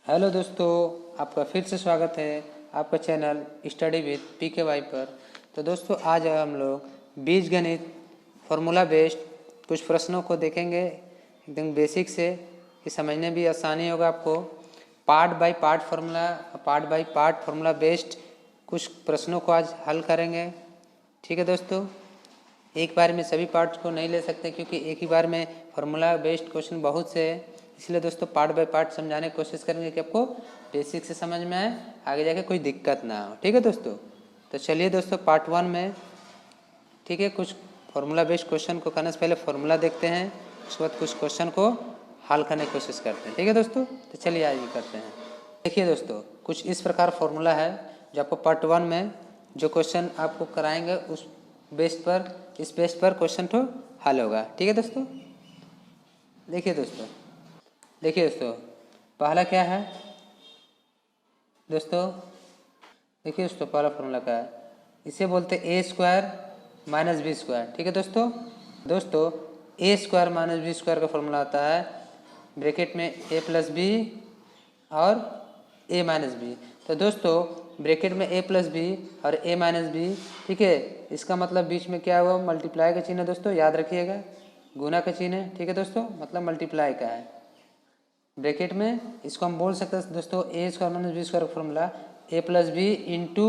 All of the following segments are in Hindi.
हेलो दोस्तों, आपका फिर से स्वागत है आपका चैनल स्टडी विद PKY पर। तो दोस्तों आज हम लोग बीजगणित फार्मूला बेस्ड कुछ प्रश्नों को देखेंगे एकदम बेसिक से, कि समझने भी आसानी होगा आपको। Part by part formula based कुछ प्रश्नों को आज हल करेंगे। ठीक है दोस्तों, एक बार में सभी पार्ट्स को नहीं ले सकते क्योंकि एक ही बार में फार्मूला बेस्ड क्वेश्चन बहुत से है, इसलिए दोस्तों पार्ट बाय पार्ट समझाने की कोशिश करेंगे कि आपको बेसिक से समझ में आए, आगे जाके कोई दिक्कत ना हो। ठीक है दोस्तों, तो चलिए दोस्तों पार्ट 1 में, ठीक है, कुछ फार्मूला बेस्ड क्वेश्चन को करने से पहले फार्मूला देखते हैं, उसके बाद कुछ क्वेश्चन को हल करने की कोशिश करते हैं। ठीक है दोस्तों, तो चलिए आज ये करते हैं। देखिए दोस्तों, कुछ इस प्रकार फार्मूला है जो आपको पार्ट 1 में जो क्वेश्चन आपको कराएंगे उस बेस पर, इस बेस पर क्वेश्चन तो हल होगा। ठीक है दोस्तों, देखिए दोस्तों पहला क्या है दोस्तों, देखिए दोस्तों पहला फॉर्मूला क्या है, इसे बोलते हैं A² माइनस B²। ठीक है दोस्तों A² माइनस B² का फॉर्मूला आता है ब्रैकेट में A प्लस बी और A माइनस बी। तो दोस्तों ब्रैकेट में A प्लस बी और A माइनस बी, ठीक है, इसका मतलब बीच में क्या हुआ, मल्टीप्लाई का चिन्ह है दोस्तों, याद रखिएगा, गुना का चिन्ह है। ठीक है दोस्तों, मतलब मल्टीप्लाई का है ब्रैकेट में। इसको हम बोल सकते हैं दोस्तों A² माइनस B² का formula A plus B into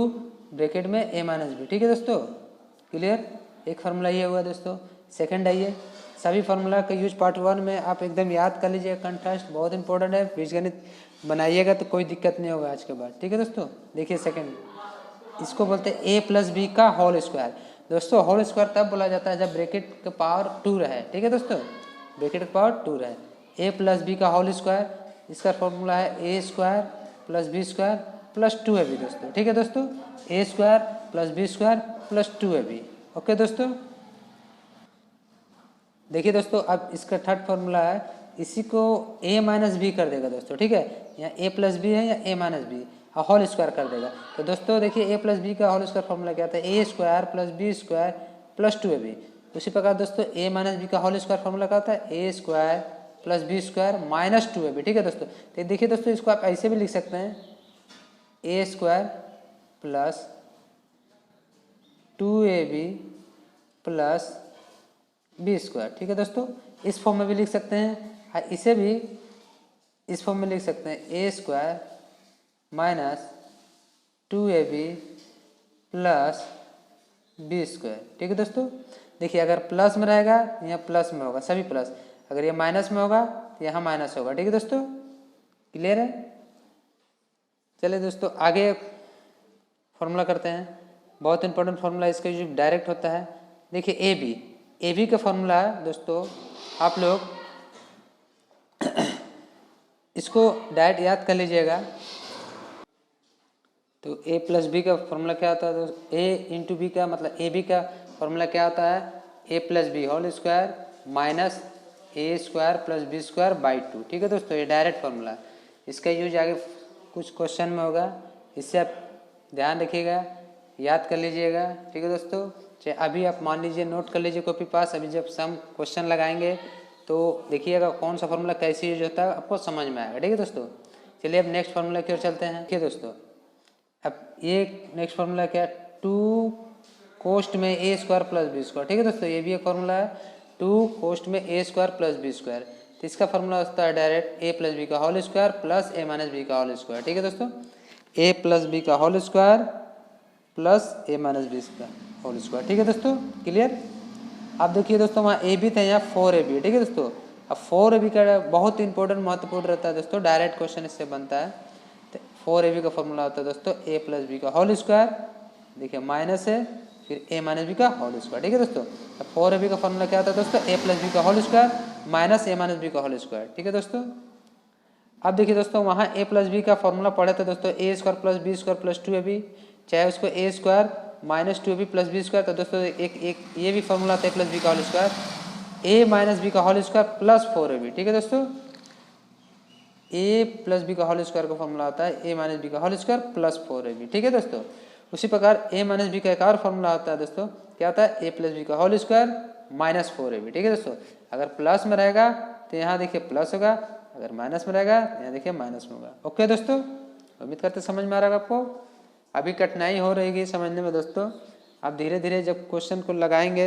bracket में A माइनस बी। ठीक है दोस्तों, क्लियर, एक फार्मूला ये हुआ दोस्तों। सेकंड आइए, सभी फार्मूला का यूज पार्ट 1 में आप एकदम याद कर लीजिए, कंटेस्ट बहुत इंपॉर्टेंट है, बीजगणित बनाइएगा तो कोई दिक्कत नहीं होगा आज के बाद। ठीक है दोस्तों, देखिए सेकंड, इसको बोलते हैं A प्लस बी का होल स्क्वायर। दोस्तों होल स्क्वायर तब बोला जाता है जब ब्रैकेट का पावर 2 रहे। ठीक है दोस्तों, ब्रैकेट का पावर 2 रहे। A प्लस बी का होल स्क्वायर, इसका फॉर्मूला है A² plus B² plus 2AB दोस्तों। ठीक है दोस्तों, A² plus B² plus 2AB। Okay दोस्तों, देखिए दोस्तों अब इसका थर्ड फॉर्मूला है, इसी को A माइनस बी कर देगा दोस्तों। ठीक है, यहाँ A प्लस बी है या A minus B, whole square कर देगा। तो दोस्तों देखिए A प्लस बी का होल स्क्वायर फॉर्मूला क्या था, A² plus B² plus 2AB। उसी प्रकार दोस्तों A माइनस बी का होल स्क्वायर फॉर्मूला क्या होता है, A² plus B² minus 2AB। ठीक है दोस्तों, तो देखिए दोस्तों इसको आप ऐसे भी लिख सकते हैं, A² plus 2AB plus B²। ठीक है दोस्तों, इस फॉर्म में भी लिख सकते हैं, इसे भी इस फॉर्म में लिख सकते हैं, A² minus 2AB plus B²। ठीक है दोस्तों, देखिए अगर प्लस में रहेगा यहाँ प्लस में होगा, सभी प्लस, अगर ये माइनस में होगा तो यहाँ माइनस होगा। ठीक है दोस्तों, क्लियर है। चलिए दोस्तों आगे फॉर्मूला करते हैं, बहुत इंपॉर्टेंट फॉर्मूला, इसका यूज डायरेक्ट होता है। देखिए ए बी का फॉर्मूला है दोस्तों, आप लोग इसको डायरेक्ट याद कर लीजिएगा। तो A प्लस बी का फॉर्मूला क्या होता है दोस्तों, A इंटू बी का मतलब ए बी का फॉर्मूला क्या होता है, A plus B whole square minus A² plus B² by 2। ठीक है दोस्तों, ये डायरेक्ट फॉर्मूला, इसका यूज आगे कुछ क्वेश्चन में होगा, इससे आप ध्यान रखिएगा, याद कर लीजिएगा। ठीक है दोस्तों, चाहे अभी आप मान लीजिए नोट कर लीजिए कॉपी पास, अभी जब सम क्वेश्चन लगाएंगे तो देखिएगा कौन सा फॉर्मूला कैसे यूज होता है, आपको समझ में आएगा। ठीक है दोस्तों, चलिए अब नेक्स्ट फार्मूला की ओर चलते हैं। ठीक है दोस्तों, अब ये नेक्स्ट फार्मूला क्या है, 2 कोस्ट में A² प्लस B²। ठीक है दोस्तों, ये भी एक फार्मूला है, 2 कोस्ट में A² प्लस B²। तो इसका फार्मूला होता है डायरेक्ट A प्लस बी का whole square plus A minus B का होल स्क्वायर। ठीक है दोस्तों, A प्लस बी का whole square plus A minus B का होल स्क्वायर। ठीक है दोस्तों, क्लियर। अब देखिए दोस्तों वहाँ A भी था, यहाँ 4AB। ठीक है दोस्तों, अब 4AB का बहुत इंपॉर्टेंट महत्वपूर्ण रहता है दोस्तों, डायरेक्ट क्वेश्चन इससे बनता है। तो 4AB का फॉर्मूला होता है दोस्तों A प्लस बी का होल स्क्वायर, देखिए माइनस है, फिर A माइनस बी का होल स्क्वायर। ठीक है दोस्तों, अब 4AB का फॉर्मूला क्या होता है दोस्तों, A प्लस बी का whole square minus A minus B का होल स्क्वायर। ठीक है दोस्तों, अब देखिए दोस्तों वहाँ A प्लस बी का फॉर्मूला पढ़े थे दोस्तों, A² plus B² plus 2AB, चाहे उसको A² minus 2AB plus B²। तो दोस्तों एक ये भी फॉर्मूला था A प्लस बी का whole square, A minus B का होल स्क्वायर प्लस 4AB। ठीक है दोस्तों, A प्लस बी का होल स्क्वायर का फॉर्मूला आता है A माइनस बी का होल स्क्वायर प्लस 4AB। ठीक है दोस्तों, उसी प्रकार A माइनस बी का एक और फॉर्मूला होता है दोस्तों, क्या होता है, A प्लस बी का होल स्क्वायर माइनस 4AB। ठीक है दोस्तों, अगर प्लस में रहेगा तो यहाँ देखिए प्लस होगा, अगर माइनस में रहेगा यहाँ देखिए माइनस में होगा। ओके दोस्तों, उम्मीद करते समझ में आ रहा है आपको। अभी कठिनाई हो रहेगी समझने में दोस्तों, आप धीरे धीरे जब क्वेश्चन को लगाएंगे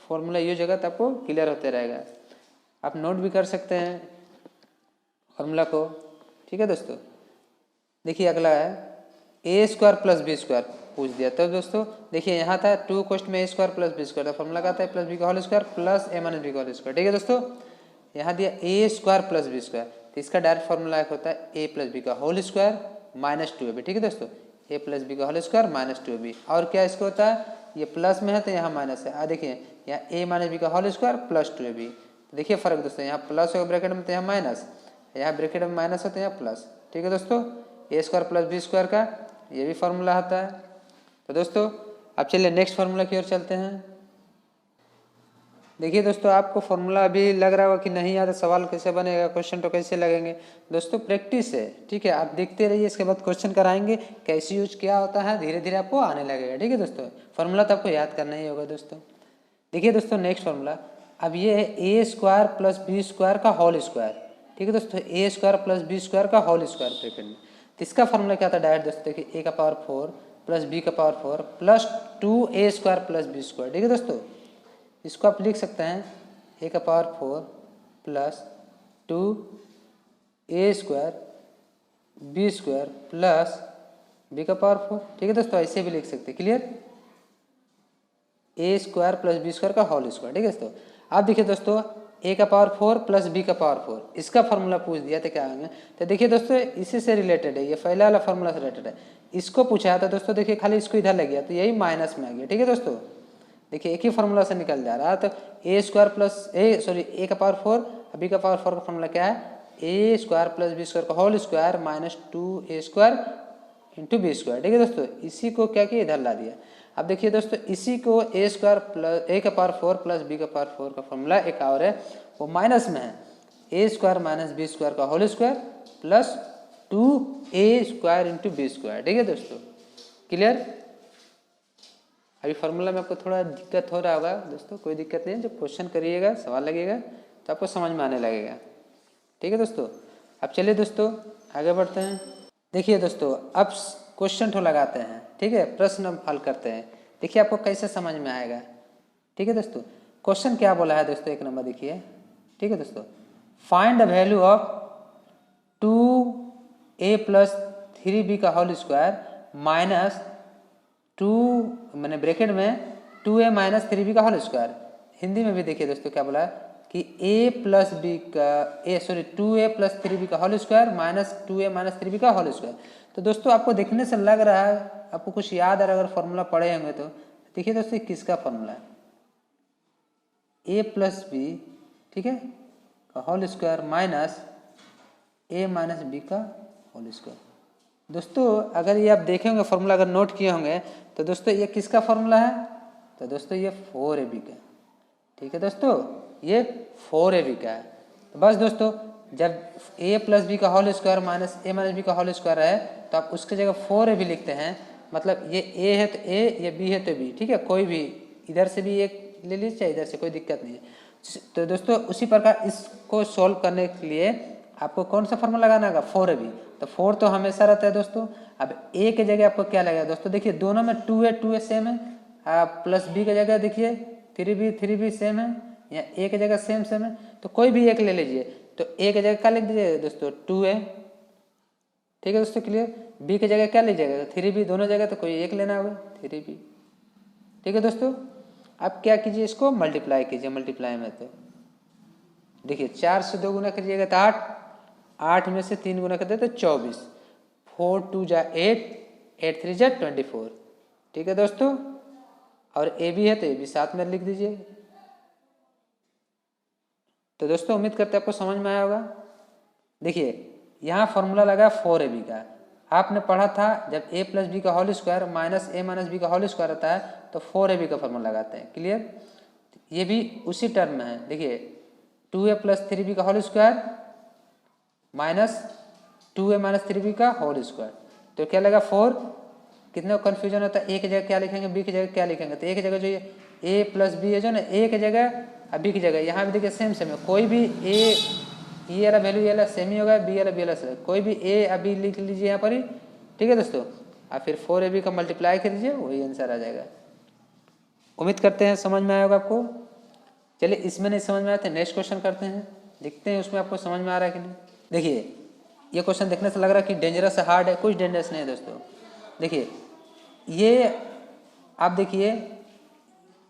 फॉर्मूला यूज होगा तो आपको क्लियर होते रहेगा। आप नोट भी कर सकते हैं फॉर्मूला को, ठीक है दोस्तों। देखिए अगला है A square plus B square पूछ दिया। तो दोस्तों देखिए यहाँ था 2 क्वेश्चन में ए स्क्वायर प्लस बी स्क्वायर, तो फॉर्मूला का आता है प्लस बी का होल स्क्वायर प्लस ए माइनस बी का होल स्क्वायर, ठीक है दोस्तों। यहाँ दिया ए स्क्वायर प्लस बी स्क्वायर, तो इसका डायरेक्ट फॉर्मूला एक होता है ए प्लस बी का होल स्क्वायर माइनस 2ab, ठीक है दोस्तों। ए प्लस बी का होल स्क्वायर माइनस 2ab, और क्या इसको होता है, ये प्लस में है तो यहाँ माइनस है। देखिए यहाँ ए माइनस बी का होल स्क्वायर प्लस 2ab, देखिए फर्क दोस्तों, यहाँ प्लस होगा ब्रैकेट में तो यहाँ माइनस, यहाँ ब्रैकेट में माइनस है तो यहाँ प्लस, ठीक है दोस्तों। ए स्क्वायर प्लस बी स्क्वायर का ये भी फार्मूला होता है। तो दोस्तों अब चलिए नेक्स्ट फार्मूला की ओर चलते हैं। देखिए दोस्तों आपको फार्मूला अभी लग रहा होगा कि नहीं आता, सवाल कैसे बनेगा, क्वेश्चन तो कैसे लगेंगे। दोस्तों प्रैक्टिस है, ठीक है, आप देखते रहिए, इसके बाद क्वेश्चन कराएंगे कैसे यूज क्या होता है, धीरे धीरे आपको आने लगेगा, ठीक है दोस्तों। फार्मूला तो आपको याद करना ही होगा दोस्तों। देखिए दोस्तों नेक्स्ट फार्मूला, अब ये है A square plus B square का होल स्क्वायर, ठीक है दोस्तों। ए स्क्वायर प्लस बी स्क्वायर का होल स्क्वायर ब्रैकेट में, तो इसका फार्मूला क्या था डायरेक्ट दोस्तों, देखिए ए का पावर 4 प्लस बी का power 4 plus 2a square plus B square, ठीक है दोस्तों। इसको आप लिख सकते हैं ए का power 4 plus 2a square B square plus B का पावर 4, ठीक है दोस्तों, ऐसे भी लिख सकते हैं, clear. A square plus B square का होल स्क्वायर, ठीक है दोस्तों। अब देखिए दोस्तों ए का पावर 4 प्लस बी का पावर 4, इसका फार्मूला पूछ दिया तो क्या होंगे, तो देखिए दोस्तों इसी से रिलेटेड है, ये पहला वाला फार्मूला से रिलेटेड है। इसको पूछा था दोस्तों, देखिए खाली इसको इधर लग गया तो यही माइनस में आ गया, ठीक है दोस्तों। देखिए एक ही फार्मूला से निकल जा रहा है, तो ए स्क्वायर प्लस ए का पावर 4 बी का पावर 4 का फार्मूला क्या है, A square plus B square का whole square minus 2a square into B square, ठीक है दोस्तों। इसी को क्या किया इधर ला दिया। अब देखिए दोस्तों इसी को ए स्क्वायर प्लस ए का पावर 4 प्लस बी का पावर 4 का फॉर्मूला एक और है, वो माइनस में है, A square minus B square का whole square plus 2a square into B square, ठीक है दोस्तों, क्लियर। अभी फार्मूला में आपको थोड़ा दिक्कत हो रहा होगा दोस्तों, कोई दिक्कत नहीं है, जब क्वेश्चन करिएगा सवाल लगेगा तो आपको समझ में आने लगेगा, ठीक है दोस्तों। अब चलिए दोस्तों आगे बढ़ते हैं। देखिए दोस्तों अब क्वेश्चन तो लगाते हैं, ठीक है, प्रश्न हल करते हैं, देखिए आपको कैसे समझ में आएगा, ठीक है दोस्तों। क्वेश्चन क्या बोला है दोस्तों, एक नंबर देखिए, ठीक है दोस्तों। Find the value of 2a plus 3b का होल स्क्वायर माइनस 2 मैंने ब्रैकेट में 2a माइनस 3b का होल स्क्वायर। हिंदी में भी देखिए दोस्तों क्या बोला है कि a प्लस बी का 2a प्लस 3b का whole square minus 2a minus 3b का होल स्क्वायर। तो दोस्तों आपको देखने से लग रहा है, आपको कुछ याद आ रहा है, अगर फॉर्मूला पढ़े होंगे तो देखिए दोस्तों किसका फॉर्मूला है, a प्लस बी, ठीक है, का whole square minus a minus B का होल स्क्वायर। दोस्तों अगर ये आप देखे होंगे फॉर्मूला, अगर नोट किए होंगे तो दोस्तों ये किसका फॉर्मूला है, तो दोस्तों ये 4ab का, ठीक है दोस्तों, ये 4ab का है। तो बस दोस्तों जब a प्लस बी का whole square minus a minus B का होल स्क्वायर है तो आप उसकी जगह 4ab लिखते हैं, मतलब ये a है तो a, ये b है तो b, ठीक है, कोई भी इधर से भी एक ले लीजिए चाहे इधर से, कोई दिक्कत नहीं है। तो दोस्तों उसी प्रकार इसको सॉल्व करने के लिए आपको कौन सा फॉर्मूला लगाना होगा, 4ab। तो 4 तो हमेशा रहता है दोस्तों। अब a के जगह आपको क्या लगेगा दोस्तों, देखिए दोनों में 2a सेम है, प्लस b के जगह देखिए 3b सेम है, या a के जगह सेम है, तो कोई भी एक ले लीजिए। तो a के जगह क्या लिख दीजिए दोस्तों 2a, ठीक है दोस्तों, क्लियर। b के जगह क्या लीजिएगा 3b, दोनों जगह तो कोई एक लेना होगा 3b, ठीक है दोस्तों। अब क्या कीजिए, इसको मल्टीप्लाई कीजिए, मल्टीप्लाई में तो देखिए 4 से 2 गुना करिएगा तो 8, 8 में से 3 गुना कर दे तो 24, 4 2 जा 8, 8 3 जा 24, ठीक है दोस्तों। और ए बी है तो ए बी साथ में लिख दीजिए। तो दोस्तों उम्मीद करते हैं आपको समझ में आया होगा। देखिए यहाँ फॉर्मूला लगा 4ab का, आपने पढ़ा था जब a प्लस बी का whole square minus a minus B का होल स्क्वायर रहता है तो 4ab का फॉर्मूला लगाते हैं, क्लियर। ये भी उसी टर्म में है, देखिए 2a प्लस 3b का whole square minus 2a minus 3b का होल स्क्वायर। तो क्या लगा 4, कितने कन्फ्यूजन होता है, a की जगह क्या लिखेंगे b की जगह क्या लिखेंगे, तो a की जगह जो ये a प्लस बी है जो ना, a की जगह अब b की जगह, यहाँ भी देखिए सेम है, कोई भी a ई वाला वैल्यू ये वाला सेम ही होगा, बी वाला बी वाला सेम, कोई भी ए अभी लिख लीजिए यहाँ पर ही, ठीक है दोस्तों। और फिर 4ab का मल्टीप्लाई कर दीजिए, वही आंसर आ जाएगा। उम्मीद करते हैं समझ में आया होगा आपको। चलिए इसमें नहीं समझ में आया तो नेक्स्ट क्वेश्चन करते हैं, देखते हैं उसमें आपको समझ में आ रहा है कि नहीं। देखिए ये क्वेश्चन देखने से लग रहा है कि डेंजरस है, हार्ड है, कुछ डेंजरस नहीं है दोस्तों। देखिए ये आप देखिए,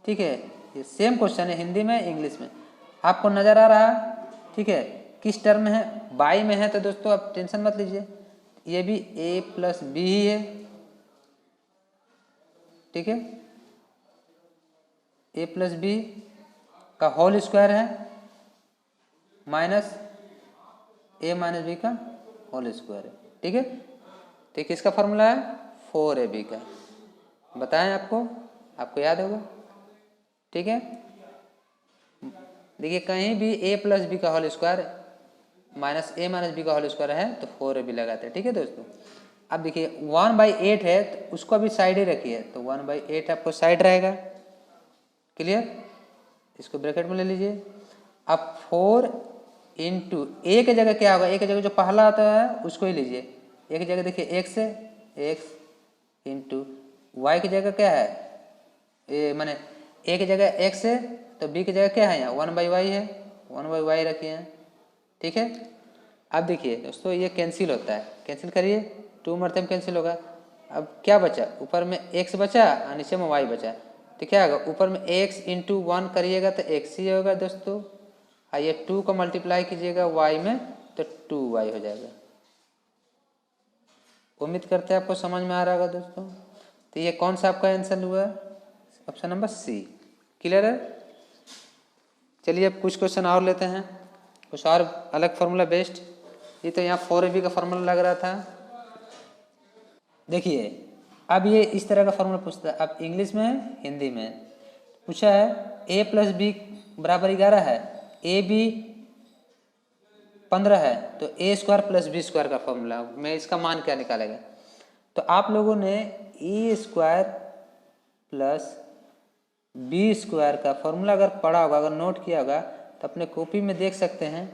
ठीक है, ये सेम क्वेश्चन है हिंदी में इंग्लिश में, आपको नज़र आ रहा है, ठीक है, किस टर्म में है, बाई में है, तो दोस्तों आप टेंशन मत लीजिए, ये भी a प्लस बी ही है, ठीक है, a प्लस बी का होल स्क्वायर है माइनस a माइनस बी का होल स्क्वायर है, ठीक है। तो किसका फॉर्मूला है, 4ab का, बताएं आपको याद होगा, ठीक है। देखिए कहीं भी a प्लस बी का whole square minus a minus B का होल स्क्वायर है तो 4ab लगाते हैं, ठीक है दोस्तों। अब देखिए 1/8 है तो उसको भी साइड ही रखिए, तो 1/8 आपको साइड रहेगा, क्लियर, इसको ब्रैकेट में ले लीजिए। अब 4 इंटू ए की जगह क्या होगा, ए की जगह जो पहला आता है उसको ही लीजिए, ए की जगह देखिए x है, x इंटू वाई की जगह क्या है, ए माने ए की जगह x है तो b की जगह क्या है, यहाँ 1/y है, 1/y रखिए हैं, ठीक है। अब देखिए दोस्तों ये कैंसिल होता है, कैंसिल करिए, 2 मरतब कैंसिल होगा। अब क्या बचा, ऊपर में x बचा और नीचे में y बचा, तो क्या होगा, ऊपर में x इंटू 1 करिएगा तो x ही होगा दोस्तों, और ये 2 को मल्टीप्लाई कीजिएगा y में तो 2y हो जाएगा। उम्मीद करते हैं आपको समझ में आ रहा होगा दोस्तों। तो ये कौन सा आपका आंसर हुआ, ऑप्शन नंबर सी, क्लियर है। चलिए अब कुछ क्वेश्चन और लेते हैं, कुछ और अलग फार्मूला बेस्ड। ये तो यहाँ 4ab का फार्मूला लग रहा था। देखिए अब ये इस तरह का फार्मूला पूछता है, अब इंग्लिश में हिंदी में पूछा है, a प्लस बी बराबर 11 है, ए बी 15 है, तो a square plus B square का फॉर्मूला में इसका मान क्या निकालेगा। तो आप लोगों ने A square plus B square का फॉर्मूला अगर पढ़ा होगा, अगर नोट किया होगा तो अपने कॉपी में देख सकते हैं,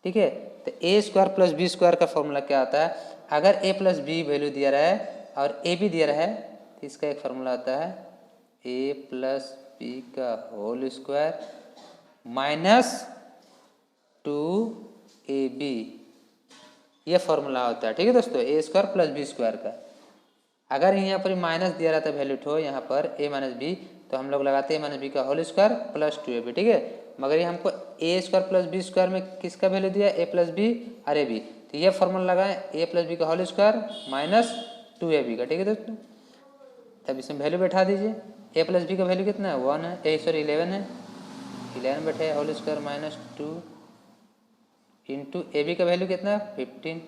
ठीक है। तो ए स्क्वायर प्लस बी स्क्वायर का फॉर्मूला क्या होता है, अगर a प्लस बी वैल्यू दिया रहा है और a भी दिया रहा है तो इसका एक फार्मूला आता है a प्लस बी का होल स्क्वायर माइनस 2ab, ये फार्मूला होता है, ठीक है दोस्तों, a square plus B square का। अगर यहाँ पर माइनस दिया रहता वैल्यू ठो यहाँ पर a माइनस बी, तो हम लोग लगाते हैं a माइनस बी का होल स्क्वायर प्लस 2ab, ठीक है। मगर ये हमको a square plus B square में किसका वैल्यू दिया, a प्लस बी और ab, तो ये फार्मूला लगाएं a प्लस बी का होल स्क्वायर माइनस 2ab का, ठीक है दोस्तों। तब इसमें वैल्यू बैठा दीजिए, a प्लस बी का वैल्यू कितना है 1 है, 11 है, 11 बैठे whole square minus 2 into ab का वैल्यू कितना है 15,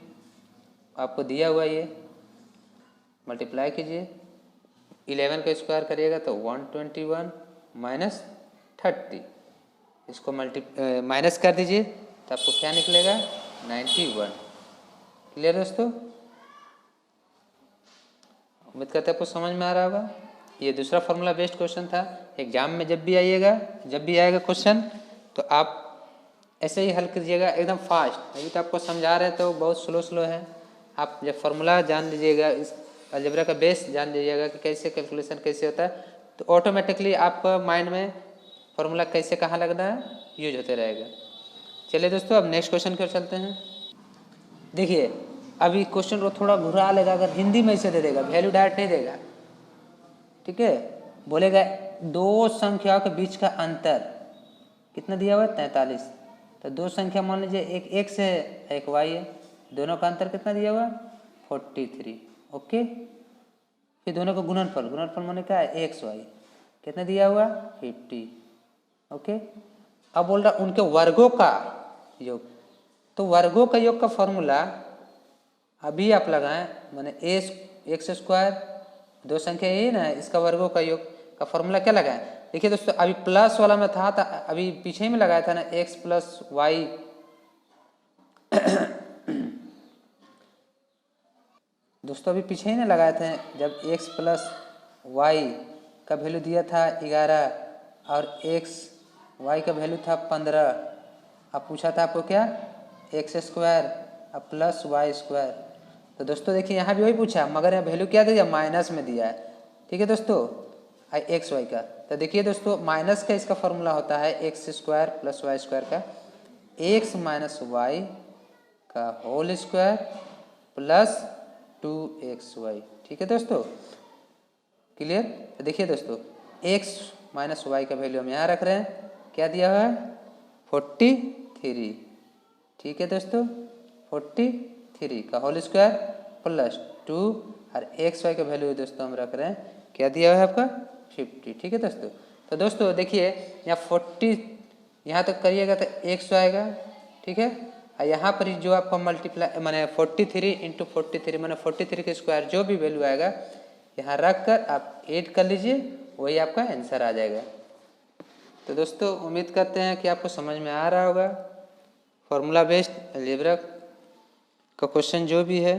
आपको दिया हुआ ये मल्टीप्लाई कीजिए, 11 का स्क्वायर करिएगा तो 121 माइनस 30, इसको माइनस कर दीजिए तो आपको क्या निकलेगा 91, क्लियर दोस्तों। उम्मीद करते हैं आपको समझ में आ रहा होगा। ये दूसरा फार्मूला बेस्ड क्वेश्चन था। एग्जाम में जब भी आएगा क्वेश्चन तो आप ऐसे ही हल कीजिएगा एकदम फास्ट। अभी तो आपको समझा रहे हैं तो बहुत स्लो है, आप जब फार्मूला जान लीजिएगा, इस अलजेब्रा का बेस जान लीजिएगा कि कैसे कैलकुलेशन कैसे होता है, तो ऑटोमेटिकली आपका माइंड में फार्मूला कैसे कहाँ लगना है यूज होते रहेगा। चलिए दोस्तों अब नेक्स्ट क्वेश्चन की ओर चलते हैं। देखिए अभी क्वेश्चन को थोड़ा घुरा लेगा, अगर हिंदी में इसे दे देगा, वैल्यू डायरेक्ट नहीं देगा, ठीक है। बोलेगा दो संख्याओं के बीच का अंतर कितना दिया हुआ है 43, तो दो संख्या मान लीजिए एक x है एक y है, दोनों का अंतर कितना दिया हुआ 43, ओके। फिर दोनों का गुणनफल माने क्या है x y, कितना दिया हुआ 50, ओके। अब बोल रहा उनके वर्गों का योग, तो वर्गों का योग का फॉर्मूला अभी आप लगाएं, माने एक्स स्क्वायर दो संख्या यही ना, इसका वर्गों का योग का फॉर्मूला क्या लगाएं। देखिए दोस्तों अभी प्लस वाला में था अभी पीछे में लगाया था ना x प्लस वाई, दोस्तों अभी पीछे ही ना लगाए थे जब x प्लस वाई का वैल्यू दिया था 11 और x y का वैल्यू था 15। अब पूछा था आपको क्या एक्स स्क्वायर अब प्लस वाई स्क्वायर। तो दोस्तों देखिए यहाँ भी वही पूछा, मगर यहाँ वैल्यू क्या दिया, माइनस में दिया है। ठीक है दोस्तों, एक्स वाई का। तो देखिए दोस्तों माइनस का इसका फॉर्मूला होता है X square plus Y square का, एक्स माइनस वाई का होल स्क्वायर प्लस 2xy। ठीक है दोस्तों, क्लियर। तो देखिए दोस्तों x माइनस वाई का वैल्यू हम यहाँ रख रहे हैं, क्या दिया हुआ है 43। ठीक है दोस्तों, 43 का होल स्क्वायर प्लस 2 और एक्स वाई का वैल्यू दोस्तों हम रख रहे हैं, क्या दिया हुआ है आपका 50। ठीक है दोस्तों। तो दोस्तों देखिए यहाँ 40 यहाँ तक करिएगा तो एक्स आएगा। ठीक है, और यहाँ पर जो आपका मल्टीप्लाई मैंने 43 इंटू 43 मैंने 43 के स्क्वायर जो भी वैल्यू आएगा यहाँ रख कर आप ऐड कर लीजिए, वही आपका आंसर आ जाएगा। तो दोस्तों उम्मीद करते हैं कि आपको समझ में आ रहा होगा फॉर्मूला बेस्ड अलजेब्रा का क्वेश्चन जो भी है।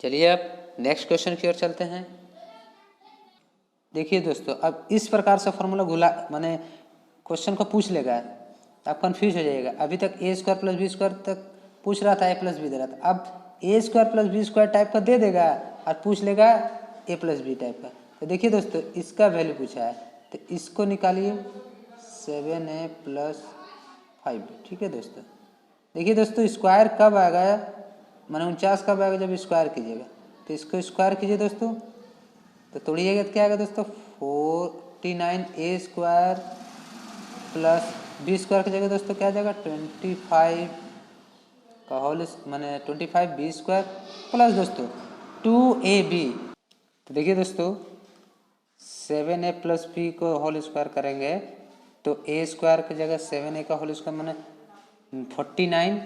चलिए अब नेक्स्ट क्वेश्चन की ओर चलते हैं। देखिए दोस्तों अब इस प्रकार से फॉर्मूला घुला माने क्वेश्चन को पूछ लेगा, आप कंफ्यूज हो जाइएगा। अभी तक ए स्क्वायर प्लस बी स्क्वायर तक पूछ रहा था, ए प्लस बी दे रहा था, अब A square plus B square type का दे देगा और पूछ लेगा ए प्लस बी टाइप का। तो देखिए दोस्तों इसका वैल्यू पूछा है, तो इसको निकालिए 7a प्लस 5। ठीक है दोस्तों, देखिए दोस्तों स्क्वायर कब आएगा, माने 49 कब आएगा, जब स्क्वायर कीजिएगा। तो इसको स्क्वायर कीजिए दोस्तों, तो तोड़िएगा तो क्या आएगा दोस्तों 49a square plus B square की जगह दोस्तों क्या आ जाएगा 25 का होल माने 25 बी स्क्वायर प्लस दोस्तों 2ab। तो देखिए दोस्तों 7a प्लस बी को होल स्क्वायर करेंगे तो ए स्क्वायर की जगह 7a का होल स्क्वायर माने 49,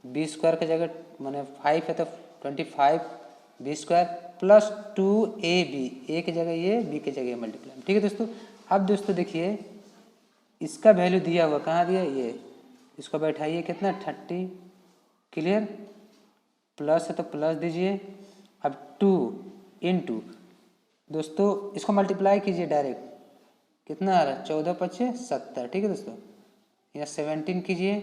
बी स्क्वायर की जगह माने 5 है तो 25 बी स्क्वायर प्लस 2ab, ए की जगह ये बी की जगह मल्टीप्लाई। ठीक है दोस्तों, अब दोस्तों देखिए इसका वैल्यू दिया हुआ कहाँ दिया, ये इसको बैठाइए कितना 30। क्लियर, प्लस है तो प्लस दीजिए, अब 2 इंटू दोस्तों इसको मल्टीप्लाई कीजिए डायरेक्ट, कितना आ रहा है 14 पच्चे 70। ठीक है दोस्तों, यहाँ 17 कीजिए,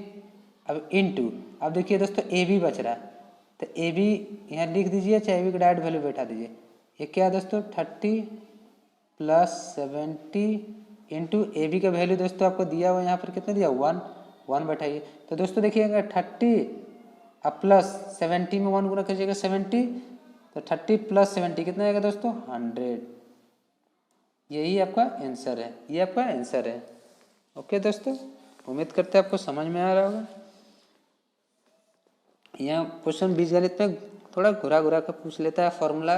अब इंटू अब देखिए दोस्तों ए बी बच रहा है, तो ए बी यहाँ लिख दीजिए, चाहे ए बी का डायरेक्ट वैल्यू बैठा दीजिए। ये क्या है दोस्तों 30 प्लस 70 इंटू ए बी का वैल्यू दोस्तों आपको दिया हुआ यहाँ पर कितना दिया 1 बैठाइए। तो दोस्तों देखिएगा 30 अब प्लस 70 में 1 गुना कीजिएगा 70, तो 30 प्लस 70 कितना आएगा दोस्तों 100। यही आपका आंसर है, ये आपका आंसर है। ओके दोस्तों, उम्मीद करते हैं आपको समझ में आ रहा होगा। यहाँ क्वेश्चन बीजगणित में थोड़ा घुरा घुरा कर पूछ लेता है फॉर्मूला,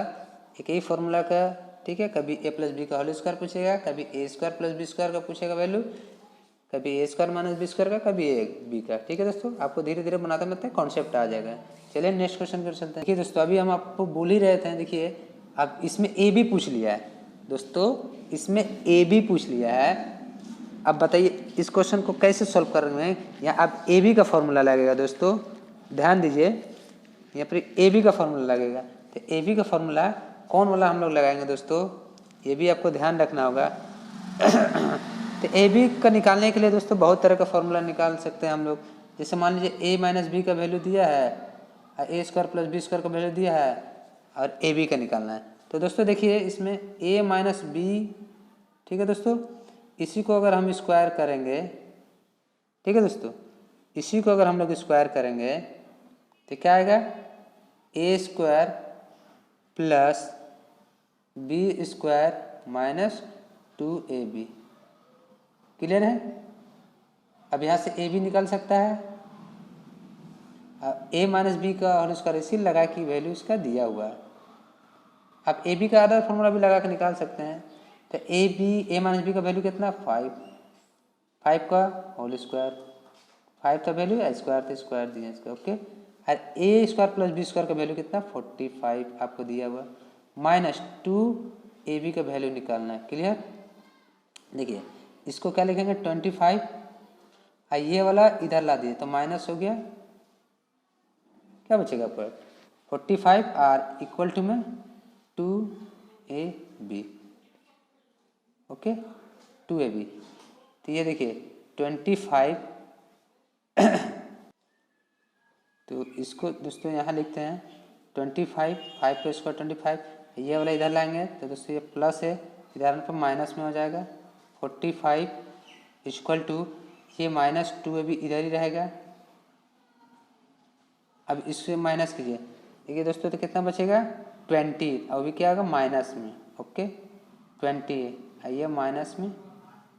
एक ही फॉर्मूला का। ठीक है, कभी ए प्लस बी का होल स्क्वायर पूछेगा, कभी ए स्क्वायर प्लस बी स्क्वायर का पूछेगा वैल्यू, कभी ए स्क्वायर माइनस बी स्क्वायर का, कभी ए बी का। ठीक है दोस्तों, आपको धीरे धीरे बनाते बनाते कॉन्सेप्ट आ जाएगा। चलिए नेक्स्ट क्वेश्चन कर चलते हैं। देखिए दोस्तों अभी हम आपको बोल ही रहे थे, देखिए अब इसमें ए बी पूछ लिया है दोस्तों, इसमें ए बी पूछ लिया है। अब बताइए इस क्वेश्चन को कैसे सॉल्व करेंगे। यहाँ अब ए बी का फॉर्मूला लगेगा दोस्तों, ध्यान दीजिए यहाँ पर ए बी का फॉर्मूला लगेगा। तो ए बी का फॉर्मूला कौन वाला हम लोग लगाएंगे दोस्तों, ये भी आपको ध्यान रखना होगा। तो ए बी का निकालने के लिए दोस्तों बहुत तरह का फॉर्मूला निकाल सकते हैं हम लोग। जैसे मान लीजिए ए माइनस बी का वैल्यू दिया है, A square plus B square का वैल्यू दिया है, और ए बी का निकालना है। तो दोस्तों देखिए इसमें ए माइनस बी, ठीक है दोस्तों, इसी को अगर हम स्क्वायर करेंगे, ठीक है दोस्तों, इसी को अगर हम लोग स्क्वायर करेंगे तो क्या आएगा A square plus B square minus 2ab। Clear है, अब यहाँ से ए बी निकल सकता है, अब ए माइनस बी का होल स्क्वायर इसी लगा कि वैल्यू इसका दिया हुआ है। अब ए बी का अदर फॉर्मूला भी लगा के निकाल सकते हैं। तो ए माइनस बी का वैल्यू कितना 5 का होल स्क्वायर, 5 का वैल्यू स्क्वायर तो स्क्वायर दिया इसका। ओके, और ए स्क्वायर प्लस बी स्क्वायर का वैल्यू कितना 45 आपको दिया हुआ, माइनस 2ab का वैल्यू निकालना है। क्लियर, देखिए इसको क्या लिखेंगे 25, और ये वाला इधर ला दिए तो माइनस हो गया, क्या बचेगा पर 45 आर इक्वल टू में 2ab। ओके 2ab, तो ये देखिए 25 तो इसको दोस्तों यहाँ लिखते हैं 25, 5 का स्क्वायर 25, ये वाला इधर लाएंगे तो दोस्तों ये प्लस है, इधर पर माइनस में हो जाएगा। 45 इक्वल टू ये -2 अभी इधर ही रहेगा। अब इससे माइनस कीजिए, देखिए दोस्तों तो कितना बचेगा 20, और अभी क्या होगा माइनस में, ओके 20 है, ये माइनस में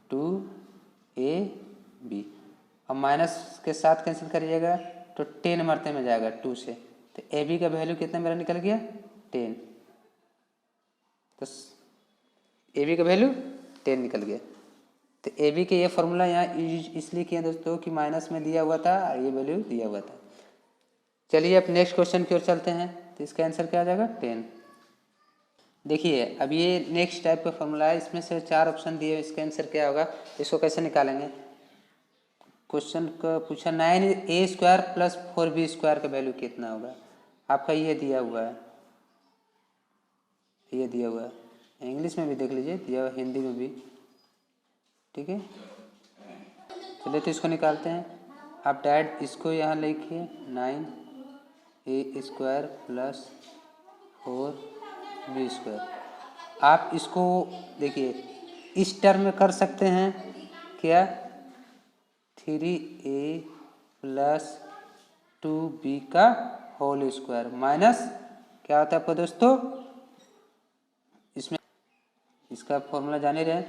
2ab, अब माइनस के साथ कैंसिल करिएगा तो 10 मरते में जाएगा 2 से, तो ए बी का वैल्यू कितना मेरा निकल गया 10, तो ए बी का वैल्यू 10 निकल गया। तो ए बी के ये फॉर्मूला यहाँ इसलिए किया दोस्तों कि माइनस में दिया हुआ था और ये वैल्यू दिया हुआ था। चलिए अब नेक्स्ट क्वेश्चन की ओर चलते हैं, तो इसका आंसर क्या आ जाएगा 10। देखिए अब ये नेक्स्ट टाइप का फॉर्मूला है, इसमें से 4 ऑप्शन दिए, इसका आंसर क्या होगा, इसको कैसे निकालेंगे। क्वेश्चन का पूछा 9a² + 4b² का वैल्यू कितना होगा, आपका ये दिया हुआ है, ये दिया हुआ है, इंग्लिश में भी देख लीजिए, दिया हुआ हिंदी में भी, ठीक है। चलिए तो इसको निकालते हैं। आप डायरेक्ट इसको यहाँ लिखिए 9a² + 4b²। आप इसको देखिए इस टर्म में कर सकते हैं क्या, 3a + 2b का होल स्क्वायर माइनस क्या होता है आपको दोस्तों, इसमें इसका फॉर्मूला जाने रहे,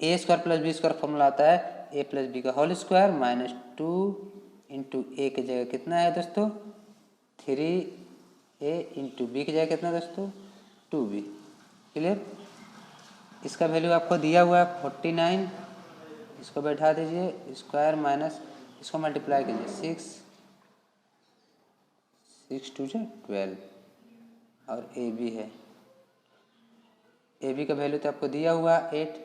a² + b² फॉर्मूला आता है a + b का होल स्क्वायर -2 × a की जगह कितना है दोस्तों 3a × b की जगह कितना दोस्तों 2b, क्लियर। इसका वैल्यू आपको दिया हुआ है 49, इसको बैठा दीजिए स्क्वायर माइनस इसको मल्टीप्लाई कीजिए 6 2 12, और ए बी है, ए बी का वैल्यू तो आपको दिया हुआ 8,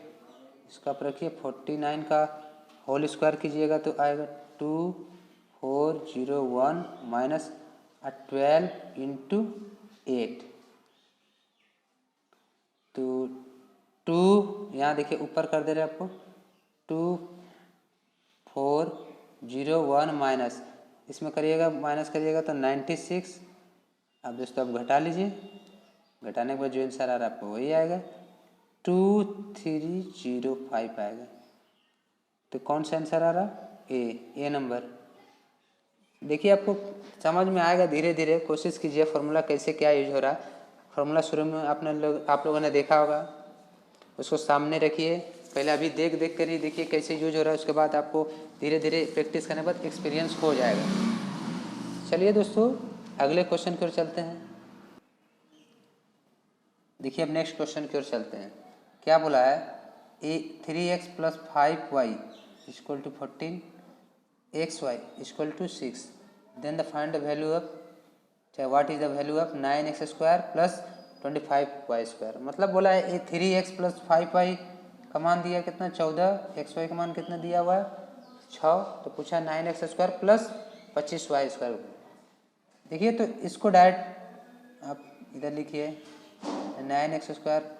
इसका आप रखिए 49 का होल स्क्वायर कीजिएगा तो आएगा 2401 माइनस 12 × 8, तो 2 यहाँ देखिए ऊपर कर दे रहे आपको 2401 माइनस इसमें करिएगा माइनस करिएगा तो 96। अब दोस्तों आप घटा लीजिए, घटाने के बाद जो आंसर आ रहा है आपको वही आएगा 2305 आएगा। तो कौन सा आंसर आ रहा ए नंबर। देखिए आपको समझ में आएगा धीरे धीरे, कोशिश कीजिए फार्मूला कैसे क्या यूज हो रहा है। फार्मूला शुरू में आप लोगों ने देखा होगा, उसको सामने रखिए, पहले अभी देख कर ही देखिए कैसे यूज हो रहा है, उसके बाद आपको धीरे धीरे प्रैक्टिस करने के बाद एक्सपीरियंस हो जाएगा। चलिए दोस्तों अगले क्वेश्चन की ओर चलते हैं। देखिए अब नेक्स्ट क्वेश्चन की ओर चलते हैं। क्या बोला है 3x + 5y = 14, xy = 6, then the find the value of what is the value of 9x² + 25y²। मतलब बोला है 3x + 5y का मान दिया कितना 14, xy का मान कितना दिया हुआ है 6, तो पूछा 9x² + 25y²। देखिए तो इसको डायरेक्ट आप इधर लिखिए 9x² +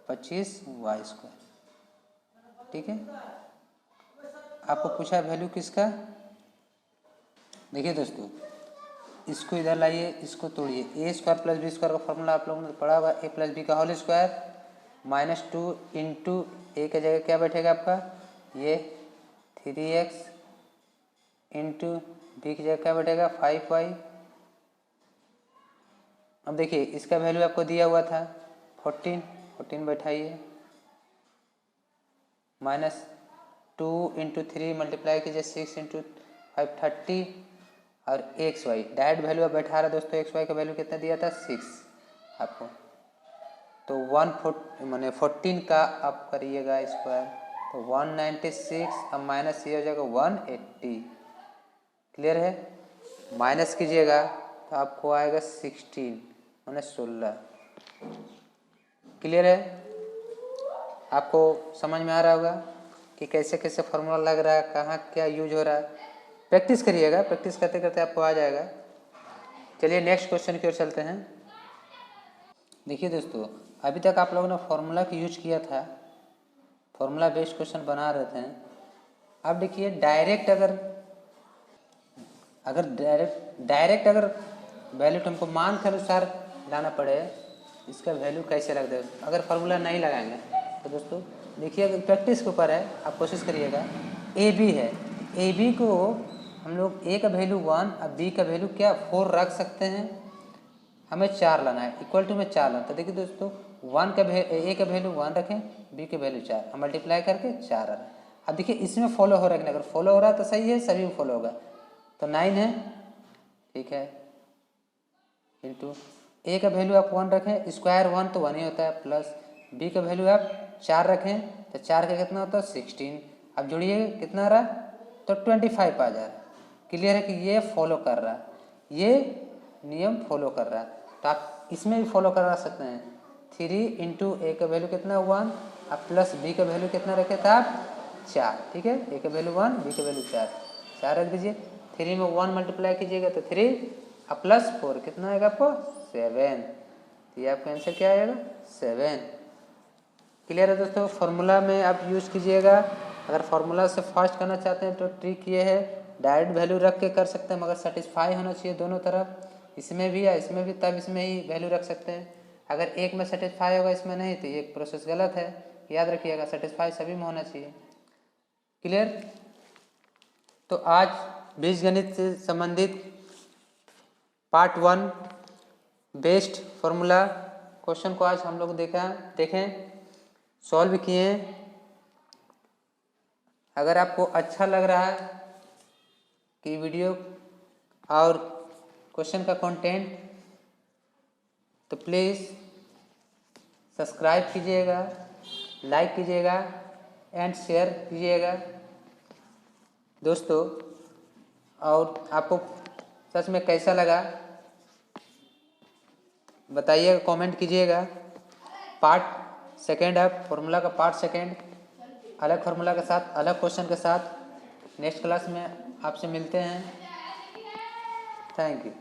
25y², ठीक है। आपको पूछा वैल्यू किसका, देखिए दोस्तों इसको इधर लाइए, इसको तोड़िए, a² + b² का फॉर्मूला आप लोगों ने पढ़ा हुआ a + b का होल स्क्वायर -2 × a की जगह क्या बैठेगा आपका ये 3x × b की जगह क्या बैठेगा 5y। अब देखिए इसका वैल्यू आपको दिया हुआ था 14 बैठाइए, -2 × 3 मल्टीप्लाई कीजिए 6 × 5 30, और एक्स वाई डायरेक्ट वैल्यू आप बैठा रहा दोस्तों, एक्स वाई का वैल्यू कितना दिया था 6 आपको, तो 14 का आप करिएगा स्क्वायर तो 196, अब माइनस ये हो जाएगा 180, क्लियर है। माइनस कीजिएगा तो आपको आएगा 16 क्लियर है। आपको समझ में आ रहा होगा कि कैसे कैसे फॉर्मूला लग रहा है, कहाँ क्या यूज हो रहा है। प्रैक्टिस करिएगा, प्रैक्टिस करते करते आपको आ जाएगा। चलिए नेक्स्ट क्वेश्चन की ओर चलते हैं। देखिए दोस्तों अभी तक आप लोगों ने फॉर्मूला का यूज किया था, फॉर्मूला बेस्ड क्वेश्चन बना रहे थे। अब देखिए डायरेक्ट अगर अगर डायरेक्ट अगर वैल्यू हमको मान के अनुसार लाना पड़े, इसका वैल्यू कैसे लग दे, अगर फार्मूला नहीं लगाएंगे तो दोस्तों देखिए, अगर प्रैक्टिस के ऊपर है, आप कोशिश करिएगा। ए बी है, ए बी को हम लोग ए का वैल्यू 1 और बी का वैल्यू क्या 4 रख सकते हैं, हमें 4 लाना है, इक्वल टू में 4 लाना। तो देखिए दोस्तों, ए का वैल्यू 1 रखें, बी के वैल्यू 4, हम मल्टीप्लाई करके 4 आ रहा है। अब देखिए इसमें फॉलो हो रहा है कि नहीं, अगर फॉलो हो रहा है तो सही है, सभी में फॉलो होगा, तो 9 है, ठीक है, इंटू ए का वैल्यू आप 1 रखें, स्क्वायर 1 तो 1 ही होता है, प्लस बी का वैल्यू आप 4 रखें तो 4 का कितना होता है 16। अब जोड़िए कितना आ रहा है, तो 25 आ जा रहा है। क्लियर है कि ये फॉलो कर रहा है, ये नियम फॉलो कर रहा है, तो आप इसमें भी फॉलो करा सकते हैं। 3 इंटू ए का वैल्यू कितना 1, अब प्लस बी का वैल्यू कितना रखे थे आप 4, ठीक है, ए का वैल्यू 1, बी का वैल्यू 4 रख दीजिए। 3 में 1 मल्टीप्लाई कीजिएगा तो 3 अब प्लस 4 कितना आएगा आपको 7, तो ये आपका आंसर क्या आएगा 7। क्लियर है दोस्तों, फार्मूला में आप यूज़ कीजिएगा। अगर फार्मूला से फास्ट करना चाहते हैं तो ट्रिक ये है, डायरेक्ट वैल्यू रख के कर सकते हैं, मगर सेटिस्फाई होना चाहिए दोनों तरफ, इसमें भी या इसमें भी, तब इसमें ही वैल्यू रख सकते हैं। अगर एक में सेटिस्फाई होगा इसमें नहीं, तो ये प्रोसेस गलत है, याद रखिएगा, सेटिस्फाई सभी में होना चाहिए। क्लियर, तो आज बीजगणित से संबंधित पार्ट 1 बेस्ट फार्मूला क्वेश्चन को आज हम लोग देखें, सॉल्व किए। अगर आपको अच्छा लग रहा है कि वीडियो और क्वेश्चन का कंटेंट, तो प्लीज़ सब्सक्राइब कीजिएगा, लाइक कीजिएगा एंड शेयर कीजिएगा दोस्तों। और आपको सच में कैसा लगा बताइएगा, कमेंट कीजिएगा। पार्ट सेकेंड है, फार्मूला का पार्ट सेकेंड, अलग फार्मूला के साथ, अलग क्वेश्चन के साथ नेक्स्ट क्लास में आपसे मिलते हैं। Thank you.